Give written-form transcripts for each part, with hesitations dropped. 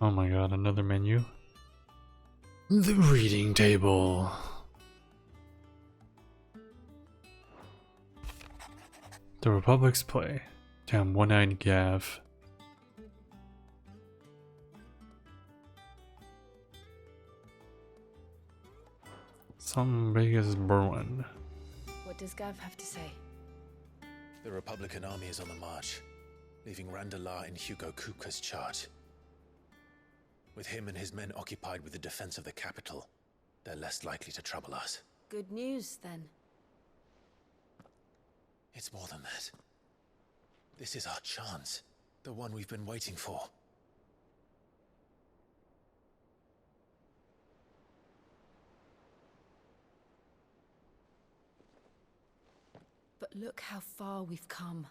Oh my god, another menu. The reading table. The Republic's play. Damn, one-eyed Gav. Some big as Berwin. What does Gav have to say? The Republican army is on the march, leaving Randalar in Hugo Kupka's charge. With him and his men occupied with the defense of the capital, they're less likely to trouble us. Good news, then. It's more than that. This is our chance, the one we've been waiting for. But look how far we've come.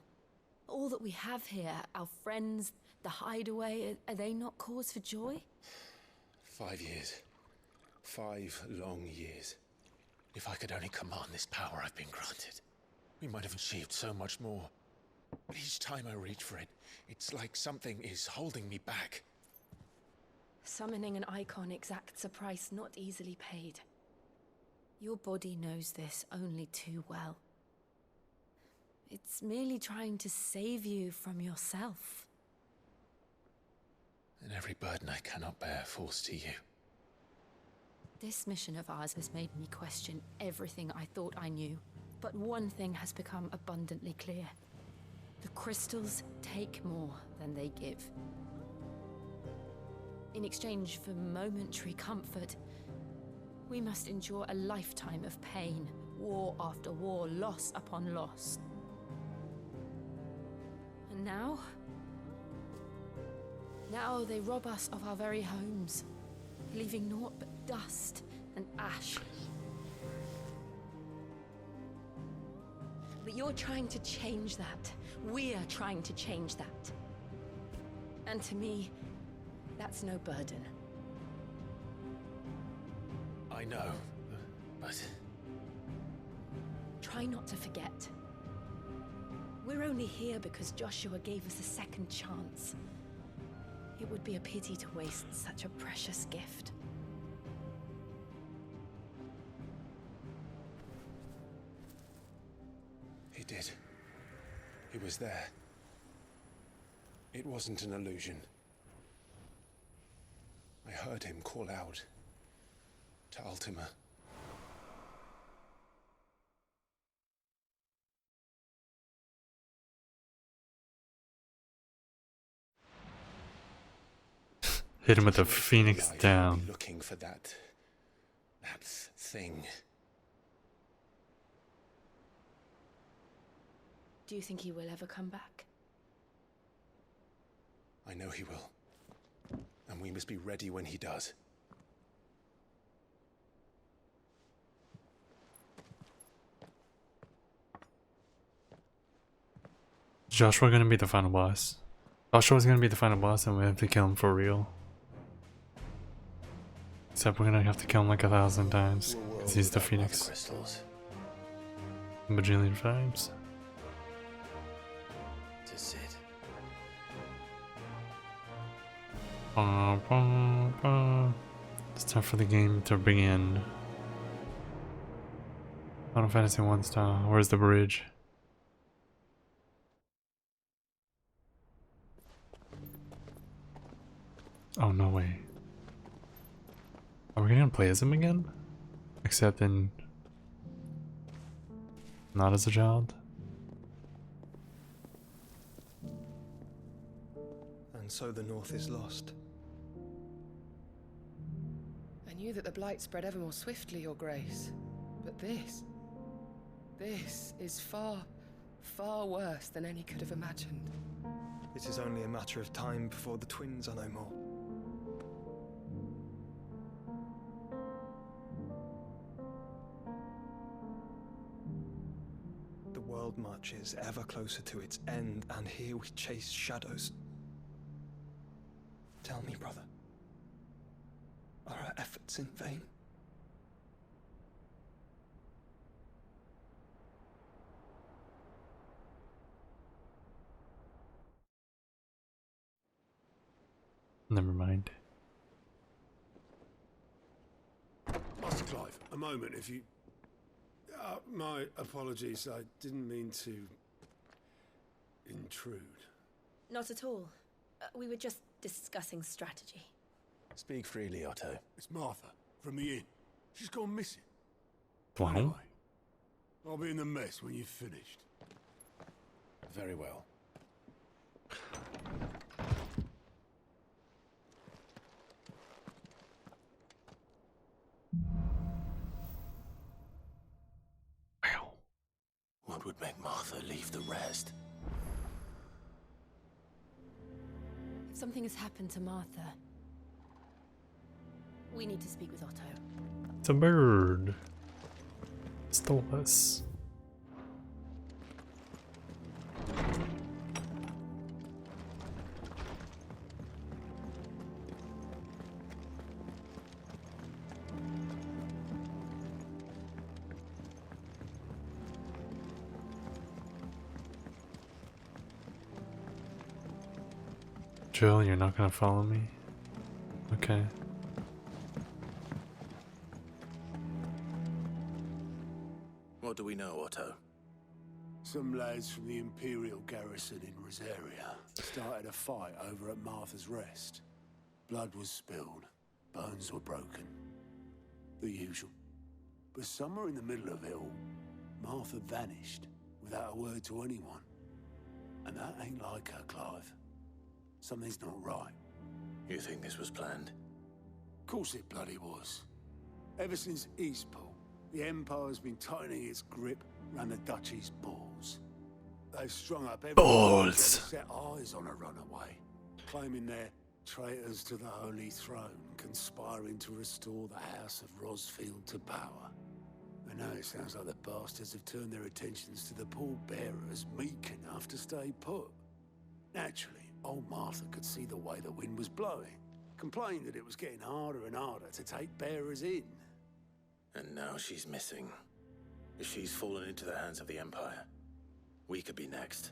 All that we have here, our friends, the hideaway, are they not cause for joy? 5 years. 5 long years. If I could only command this power I've been granted, we might have achieved so much more. But each time I reach for it, it's like something is holding me back. Summoning an icon exacts a price not easily paid. Your body knows this only too well. It's merely trying to save you from yourself. And every burden I cannot bear falls to you. This mission of ours has made me question everything I thought I knew. But one thing has become abundantly clear. The crystals take more than they give. In exchange for momentary comfort, we must endure a lifetime of pain, war after war, loss upon loss. And now they rob us of our very homes, leaving naught but dust and ash. But you're trying to change that. We're trying to change that. And to me, that's no burden. I know, but... Try not to forget. We're only here because Joshua gave us a second chance. It would be a pity to waste such a precious gift. He did. He was there. It wasn't an illusion. I heard him call out to Ultima. Hit him with the Phoenix down. Looking for that thing. Do you think he will ever come back? I know he will. And we must be ready when he does. Is Joshua gonna be the final boss? Joshua's gonna be the final boss and we have to kill him for real. Except we're gonna have to kill him like 1,000 times. Because he's the Phoenix. Crystals. A bajillion times. To Sid. It's time for the game to begin. Final Fantasy 1 style. Where's the bridge? Oh, no way. Are we gonna play as him again? Except in... not as a child? And so the North is lost. I knew that the Blight spread ever more swiftly, Your Grace. But this is far, far worse than any could have imagined. It is only a matter of time before the twins are no more. The world marches ever closer to its end, and here we chase shadows. Tell me, brother, are our efforts in vain? Never mind. A moment, if you... my apologies, I didn't mean to... intrude. Not at all. We were just discussing strategy. Speak freely, Otto. It's Martha, from the inn. She's gone missing. Wow. Anyway, I'll be in the mess when you've finished. Very well. Wow. What would make Martha leave the rest? If something has happened to Martha, we need to speak with Otto. It's a bird. Stole us. Jill, you're not gonna follow me? Okay. What do we know, Otto? Some lads from the Imperial garrison in Rosaria started a fight over at Martha's Rest. Blood was spilled, bones were broken. The usual. But somewhere in the middle of it all, Martha vanished without a word to anyone. And that ain't like her, Clive. Something's not right. You think this was planned? Of course it bloody was. Ever since Eastpool, the Empire's been tightening its grip round the Duchy's balls. They've strung up everyone Balls. to set eyes on a runaway, claiming they're traitors to the Holy Throne, conspiring to restore the House of Rosfield to power. And now it sounds like the bastards have turned their attentions to the pallbearers meek enough to stay put. Naturally, old Martha could see the way the wind was blowing, complained that it was getting harder and harder to take bearers in. And now she's missing. If she's fallen into the hands of the Empire, we could be next.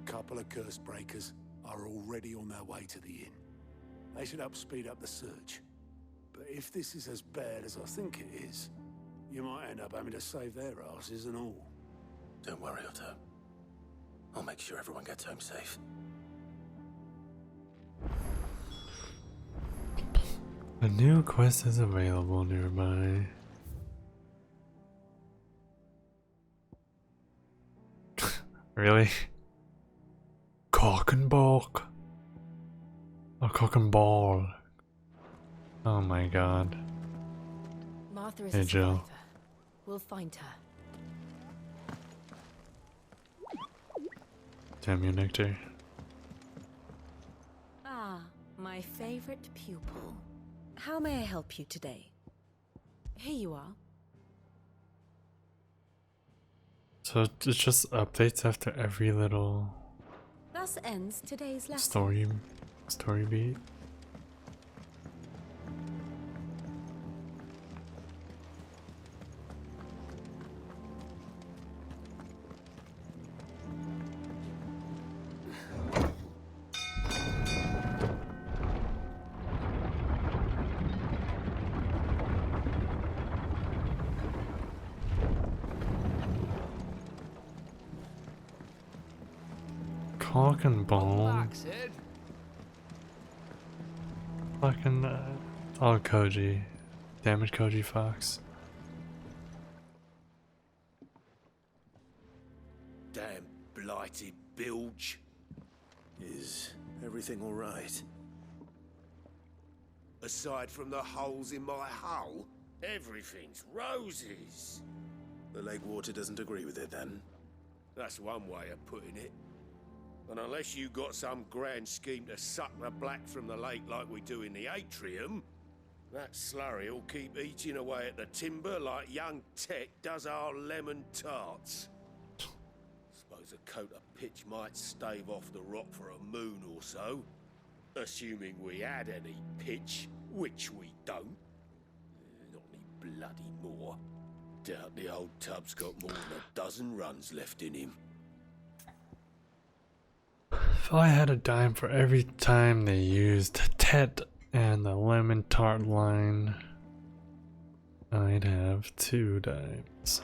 Couple of curse breakers are already on their way to the inn. They should help speed up the search. But if this is as bad as I think it is, you might end up having to save their asses and all. Don't worry, Otto. I'll make sure everyone gets home safe. A new quest is available nearby. Really? Cock and balk. A cock and ball. Oh my god. Martha is Hey, a Jill. survivor. We'll find her. Damn you, Nectar. Ah, my favorite pupil. How may I help you today? Here you are. So it's just updates after every little Thus ends today's lesson. story beat. Cock and bone. Fucking oh, Koji. Damn it, Koji Fox. Damn blighted bilge. Is everything all right? Aside from the holes in my hull, everything's roses. The lake water doesn't agree with it then? That's one way of putting it. And unless you got some grand scheme to suck the black from the lake like we do in the atrium, that slurry will keep eating away at the timber like young Tech does our lemon tarts. Suppose a coat of pitch might stave off the rot for a moon or so, assuming we had any pitch, which we don't. Not any bloody more. Doubt the old tub's got more than a dozen runs left in him. If I had a dime for every time they used Tet and the lemon tart line. I'd have 2 dimes.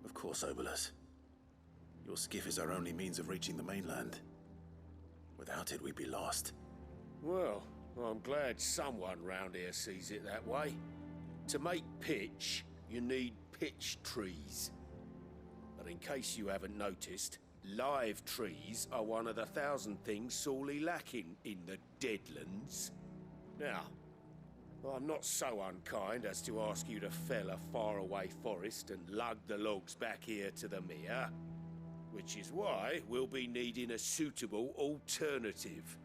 Of course, Obolus. Your skiff is our only means of reaching the mainland. Without it, we'd be lost. Well, I'm glad someone round here sees it that way. To make pitch, you need pitch trees. But in case you haven't noticed, live trees are one of the 1,000 things sorely lacking in the Deadlands. Now, I'm not so unkind as to ask you to fell a faraway forest and lug the logs back here to the mere, which is why we'll be needing a suitable alternative.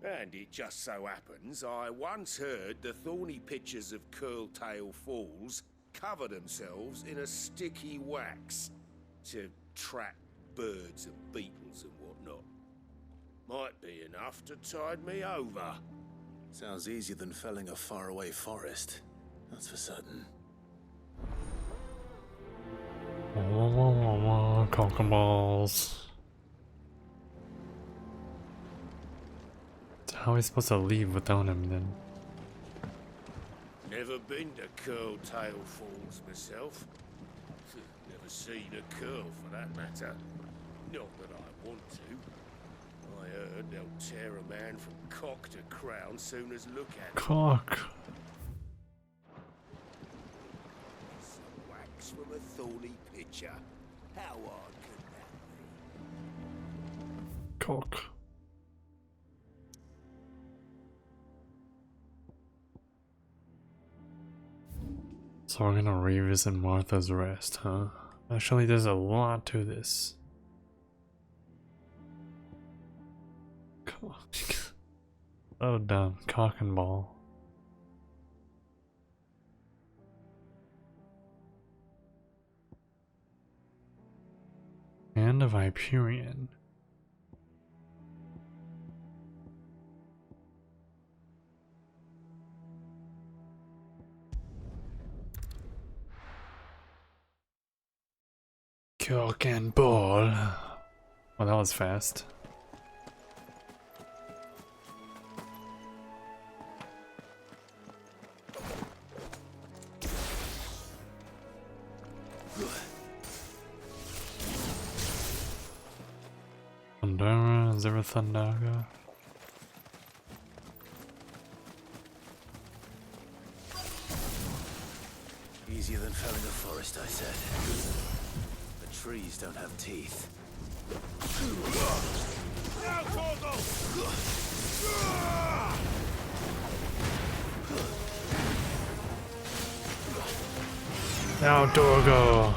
And it just so happens I once heard the thorny pitchers of Curltail Falls cover themselves in a sticky wax to trap birds and beetles and whatnot. Might be enough to tide me over. Sounds easier than felling a faraway forest. That's for certain. Conkaballs. How are we supposed to leave without him then? Never been to Curltail Falls myself. Never seen a curl for that matter. Not that I want to. I heard they'll tear a man from cock to crown soon as look at him. Cock. Some wax from a thorny pitcher. How hard can that be? Cock. So we're gonna revisit Martha's Rest, huh? Actually, there's a lot to this. Cock. Oh, dumb. Cock and ball. And of Hyperion. Cock and ball. Well, that was fast. Thundara, Zerathundaga. Easier than felling a forest, I said. The trees don't have teeth. Now, Dorgo.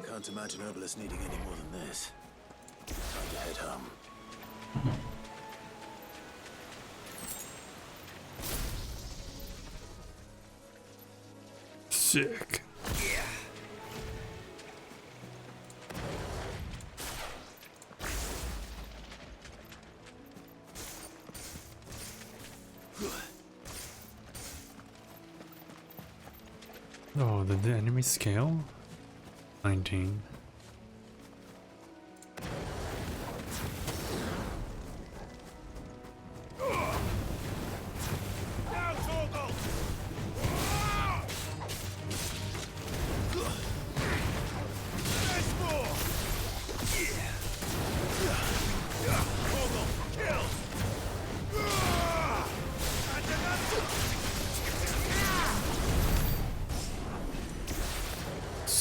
Can't imagine Obolus needing any more than this. Time to head home. Sick. Oh, did the enemy scale? 19.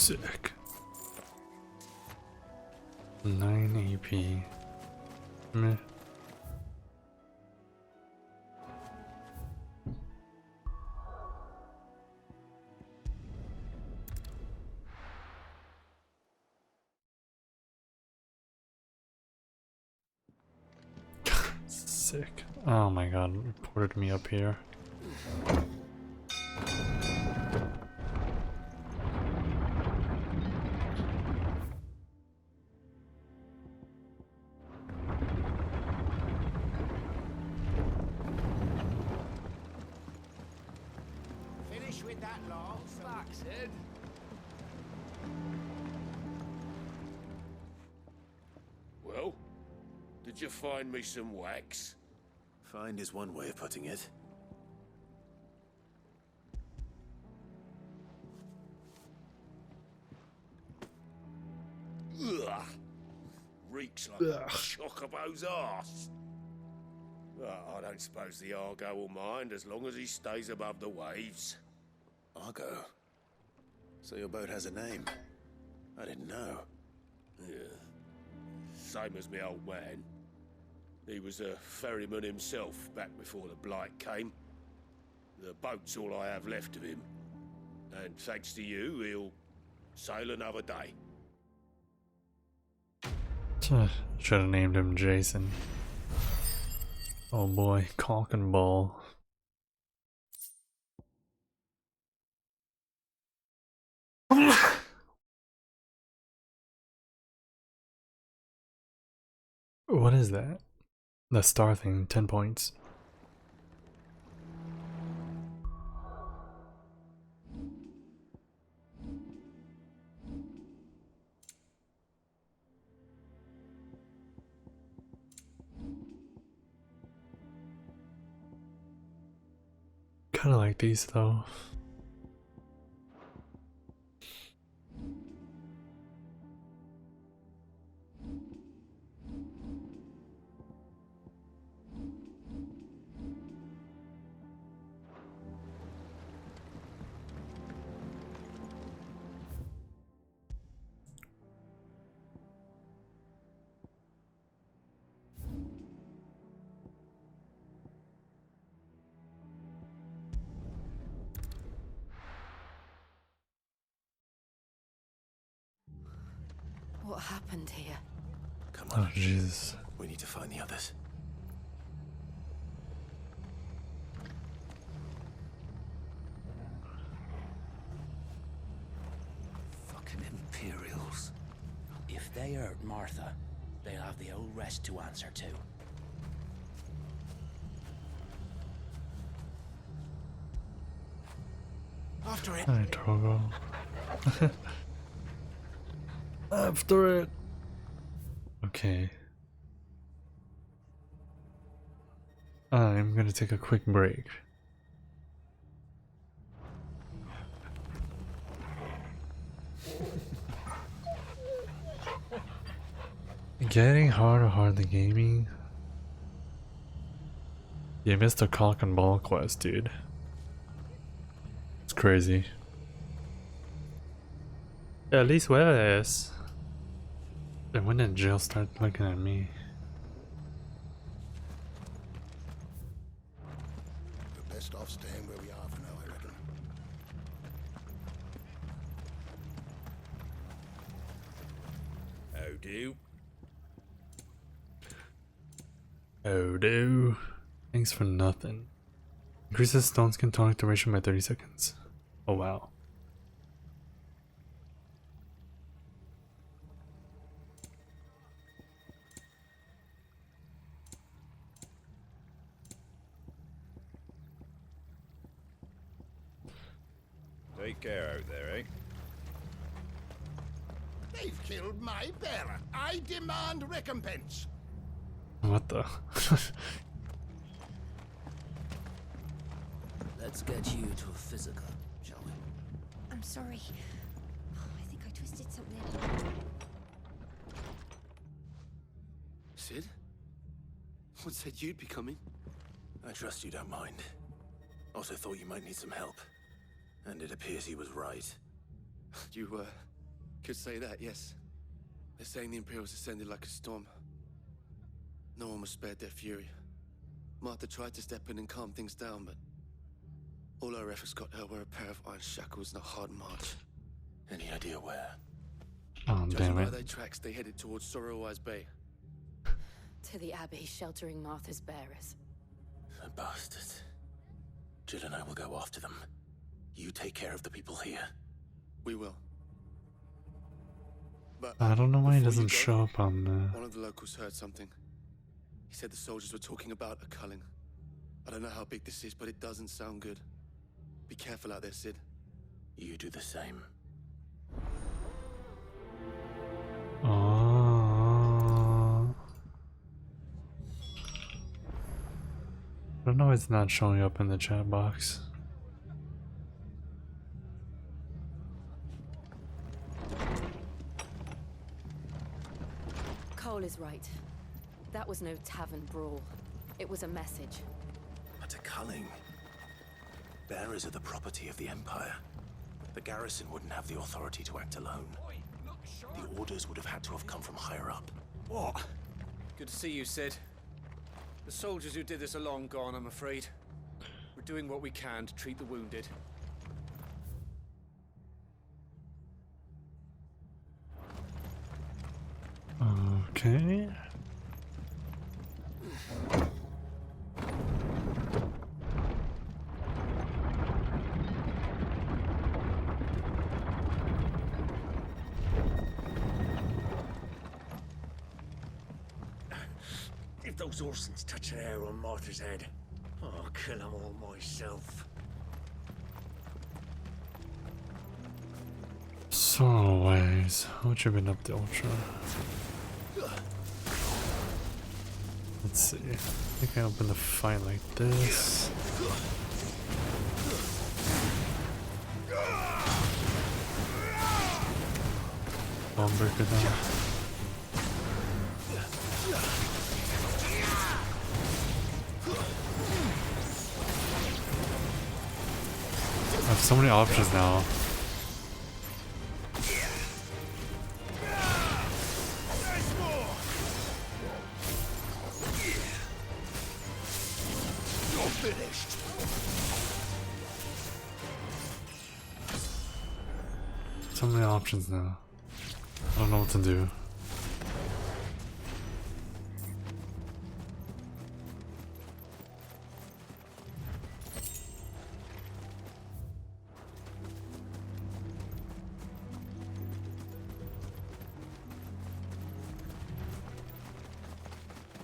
Sick. 9 AP. Meh. Sick. Oh my god, it ported me up here. Finish with that long back, Sid. Well, did you find me some wax? Find is one way of putting it. Ugh. Reeks like a chocobo's arse. I don't suppose the Argo will mind as long as he stays above the waves. Argo. So your boat has a name. I didn't know. Yeah. Same as my old man. He was a ferryman himself back before the Blight came. The boat's all I have left of him. And thanks to you, he'll sail another day. Should have named him Jason. Oh boy, cock and ball. What is that? The star thing, 10 points. Kinda like these though. What happened here? Come Oh on. Jesus. We need to find the others. Fucking Imperials. If they hurt Martha, they'll have the whole rest to answer to. After it. Alright, Togo. After it. Okay. I'm gonna take a quick break. Getting harder the gaming. You missed the cock and ball quest, dude. It's crazy. At least whoever it is. And when did Jill start looking at me? We're best off staying where we are for now, I reckon. How do? Oh, do. Thanks for nothing. Increases stone skin tonic duration by 30 seconds. Oh, wow. Take care out there, eh? They've killed my bearer. I demand recompense. What the? Let's get you to a physical, shall we? I'm sorry. I think I twisted something. Sid? What said you'd be coming? I trust you don't mind. Also thought you might need some help. And it appears he was right. You Could say that, yes. They're saying the Imperials ascended like a storm. No one was spared their fury. Martha tried to step in and calm things down, but all our efforts got her were a pair of iron shackles and a hard march. Any idea where? Oh, Judging damn by it. their tracks, they headed towards Sorrowwise Bay. To the Abbey sheltering Martha's bearers. The bastards. Jill and I will go after them. You take care of the people here. We will. But I don't know why he before you doesn't go, show up on one of the locals heard something. He said the soldiers were talking about a culling. I don't know how big this is, but it doesn't sound good. Be careful out there, Sid. You do the same. Oh. I don't know why it's not showing up in the chat box. Cole is right. That was no tavern brawl. It was a message. But a culling. Bearers are the property of the Empire. The garrison wouldn't have the authority to act alone. The orders would have had to have come from higher up. What? Good to see you, Sid. The soldiers who did this are long gone, I'm afraid. We're doing what we can to treat the wounded. Okay. If those Orsons touch an hair on Martha's head, I'll kill them all myself. So, ways. What you been up to, Ultra? Let's see. I think I open the fight like this. Bomber could down. I have so many options now. So many options now. I don't know what to do.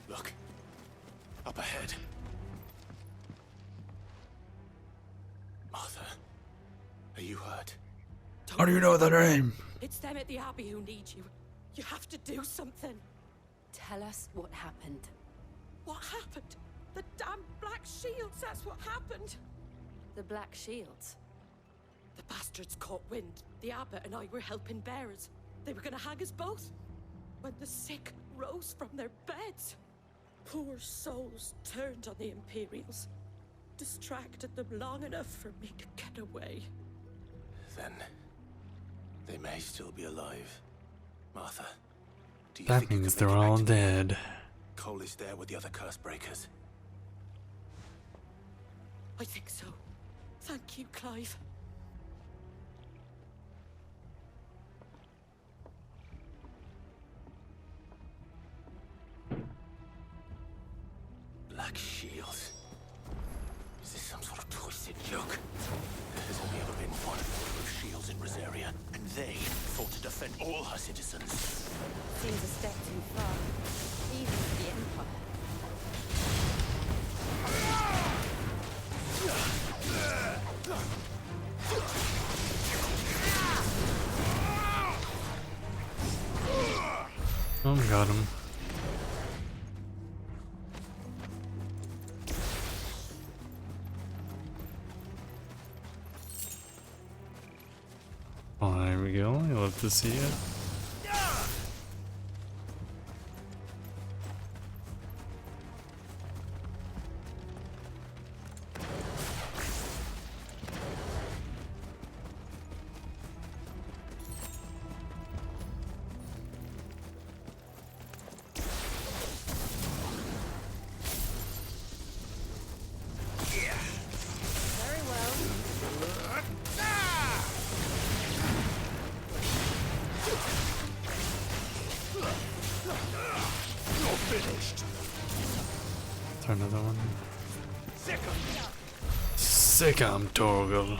Look. Up ahead. Martha. Are you hurt? How do you know the name? It's them at the Abbey who need you. You have to do something. Tell us what happened. What happened? The damn Black Shields, that's what happened. The Black Shields? The bastards caught wind. The Abbot and I were helping bearers. They were gonna hang us both. When the sick rose from their beds. Poor souls turned on the Imperials. Distracted them long enough for me to get away. Then they may still be alive. Martha, do you That think you means could they're make it all back to me? dead. Cole is there with the other curse breakers. I think so. Thank you, Clive. Black Shields. Is this some sort of twisted joke? There's only ever been one order of shields in Rosaria, and they fought to defend all her citizens. Seems a step too far. Even for the Empire. Oh, got him. Oh, there we go. I love to see it. finished. Try another one. Sick'em, Torgal.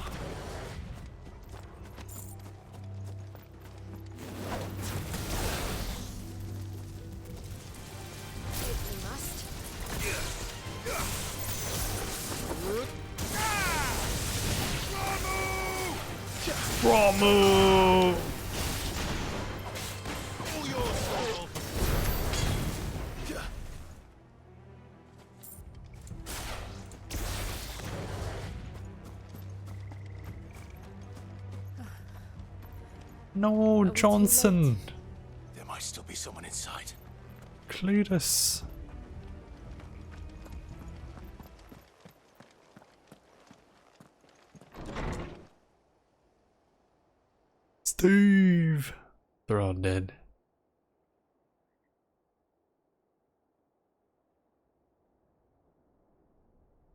Ramu! No, Johnson! There might still be someone inside. Cletus. Steve! They're all dead.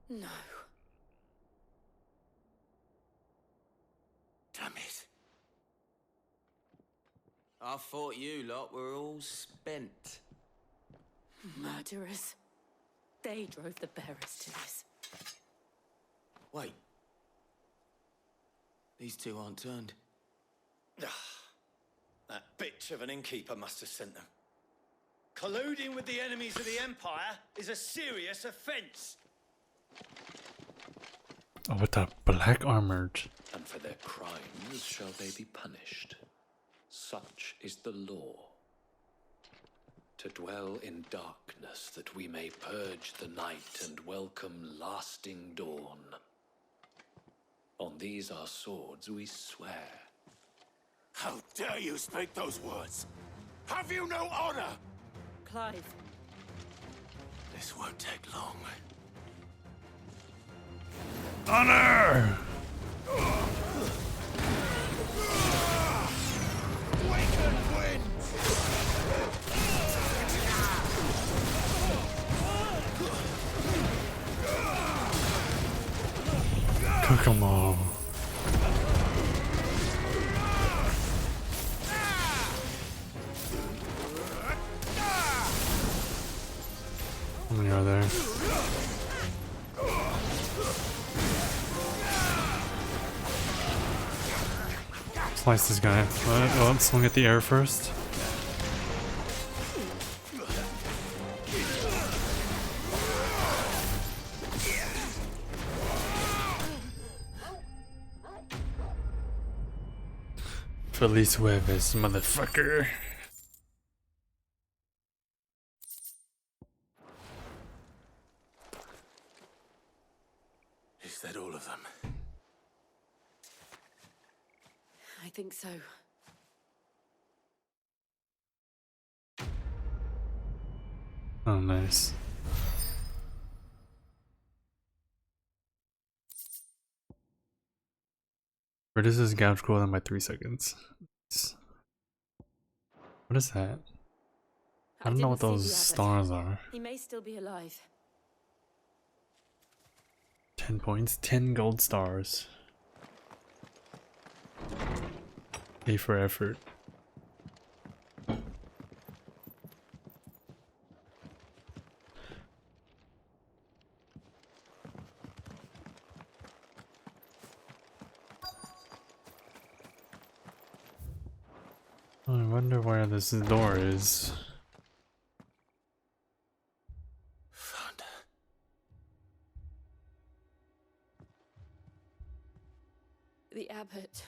No. Damn it. I thought you lot were all spent. Murderers. They drove the bearers to this. Wait. These two aren't turned. That bitch of an innkeeper must have sent them. Colluding with the enemies of the Empire is a serious offense. Oh, with that black armored. And for their crimes shall they be punished. Such is the law. To dwell in darkness that we may purge the night and welcome lasting dawn. On these our swords we swear. How dare you speak those words? Have you no honor? Clive. This won't take long. Honor! Cook 'em all. How many are there? Slice this guy. What? Oh, swing at the air first. Feliz Hueves, motherfucker. Is that all of them? I think so. Oh, nice. Reduces gouge cooldown by 3 seconds. What is that? I don't know what those stars are. He may still be alive. 10 points, 10 gold stars. Pay for effort. I wonder where this door is. Found her. The abbot.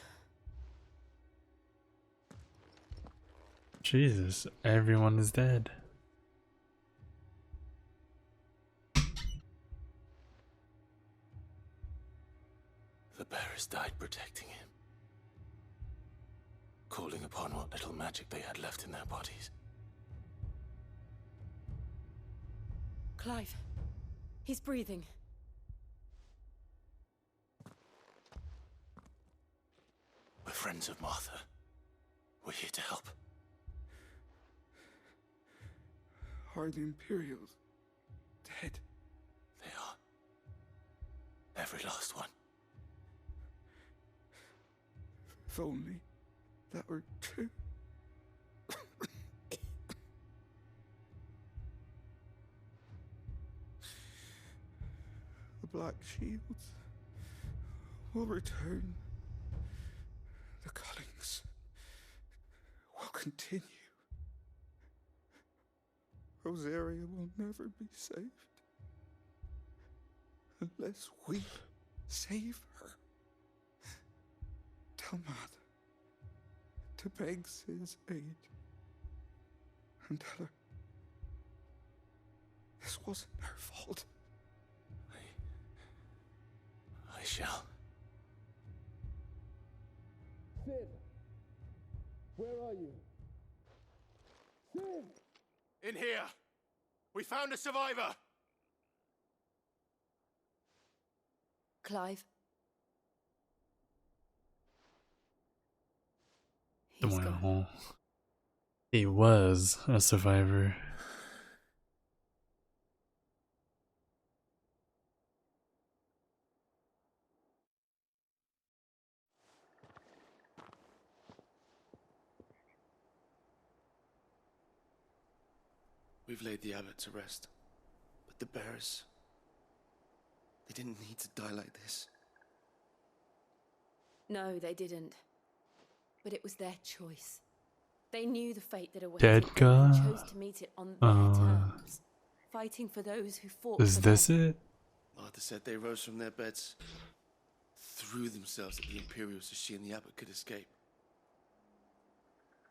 Jesus, everyone is dead. The bearers died protecting him. Calling upon what little magic they had left in their bodies. Clive. He's breathing. We're friends of Martha. We're here to help. Are the Imperials dead? They are. Every last one. If only that were true. Black Shields will return. The cullings will continue. Rosaria will never be saved unless we save her. Tell Matt to beg Sid's aid and tell her this wasn't her fault. I shall. Sid! Where are you? Sid! In here! We found a survivor! Clive? Well, he was a survivor. We've laid the abbot to rest, but the bearers, they didn't need to die like this. No, they didn't. But it was their choice. They knew the fate that awaited Dead them guy? and chose to meet it on their terms, fighting for those who fought Is for this them. it? Martha said they rose from their beds, threw themselves at the Imperials so she and the abbot could escape.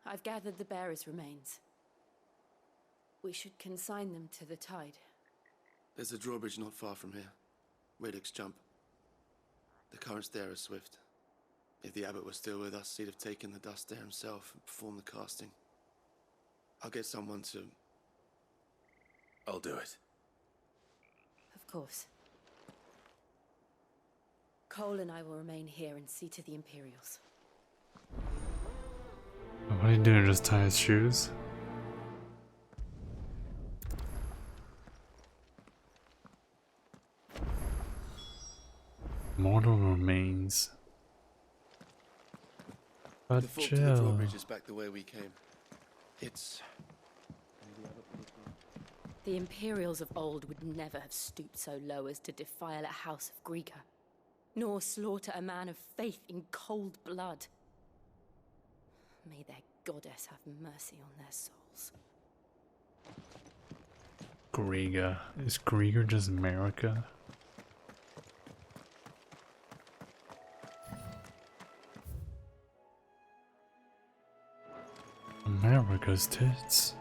I've gathered the bearers' remains. We should consign them to the tide. There's a drawbridge not far from here. Radix Jump. The currents there are swift. If the abbot was still with us, he'd have taken the dust there himself and performed the casting. I'll get someone to... I'll do it. Of course. Cole and I will remain here and see to the Imperials. What are you doing? Just tie his shoes? Mortal remains. But the fork to the chill. drawbridge is back the way we came. It's... The Imperials of old would never have stooped so low as to defile a house of Greeka, nor slaughter a man of faith in cold blood. May their goddess have mercy on their souls. Griga. Is Griga just America? America's tits.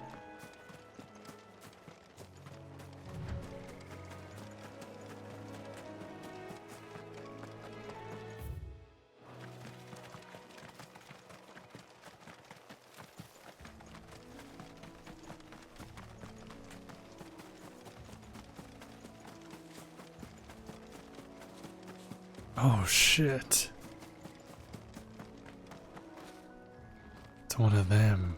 Oh shit. It's one of them.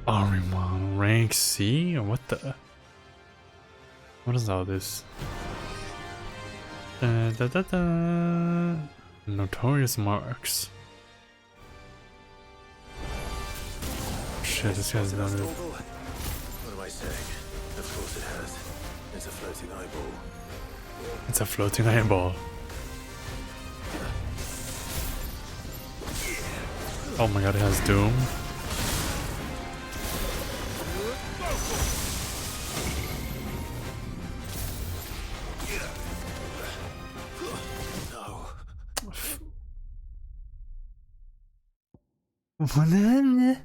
Ariman rank C? What the? What is all this? Da, da, da, da. Notorious marks. Shit, this guy's done it. What am I saying? Of course it has. It's a floating eyeball. It's a floating eyeball. Oh my god, it has Doom. No. Banana.